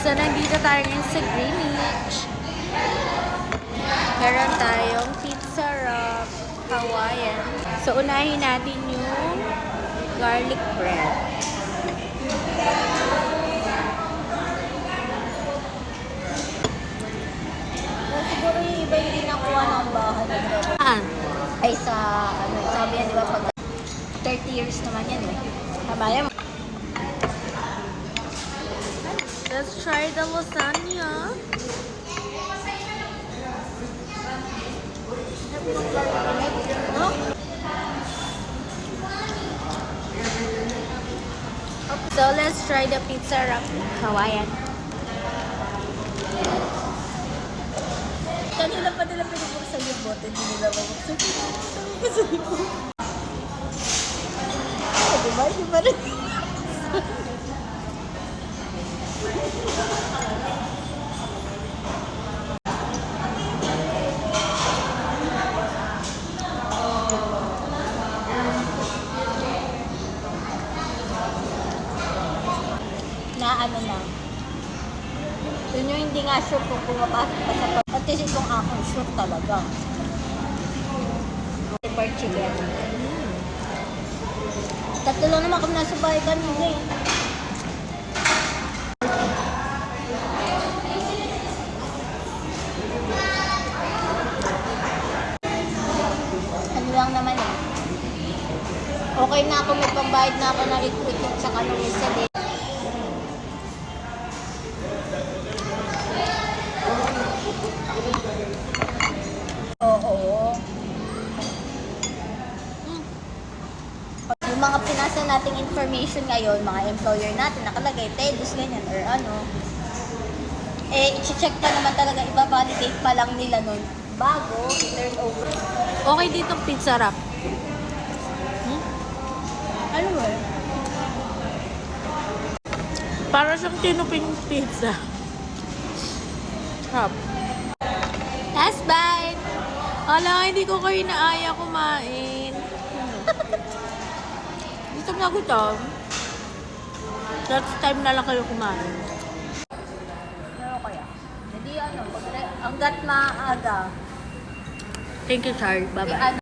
So, nandito tayo ngayon sa Greenwich. Meron tayong pizza wrap, Hawaiian. So, unahin natin yung garlic bread. Siguro yung iba yung nakuha ng bahay na Saan? ay sa, ano, sabi yan, di ba, pag 30 years naman yan eh. Tama yan. Let's try the lasagna. Huh? So, let's try the pizza wrap, Hawaiian. Kanina pa nila pinupuksan yung bote, hindi nila mabuksan. Kasi po. Diba? Di ba rin? Na ano na. Yun yung hindi nga sure kung pumapasok pa sa at least itong akong sure talaga. Pepper chicken. Tatlo lang naman kami nasa bahay kanina eh. Ano lang naman eh. Okay na ako, may pambayad na ako na recruit sa kanong isa din. Oo. Yung mga pinasa nating information ngayon, mga employer natin, nakalagay, TEDUS, ganyan, or ano, eh, i-check pa naman talaga, i-validate pa lang nila nun bago i-turn over. Okay dito pizza wrap. Ano ba? Para siyang tinuping pizza. Wrap. Last bite! Ala, hindi ko kayo naaya kumain. Gutom na gutom. That's time na lang kayo kumain. Ano kaya? Hindi ano, hanggat maaga. Thank you, Char. Bye-bye.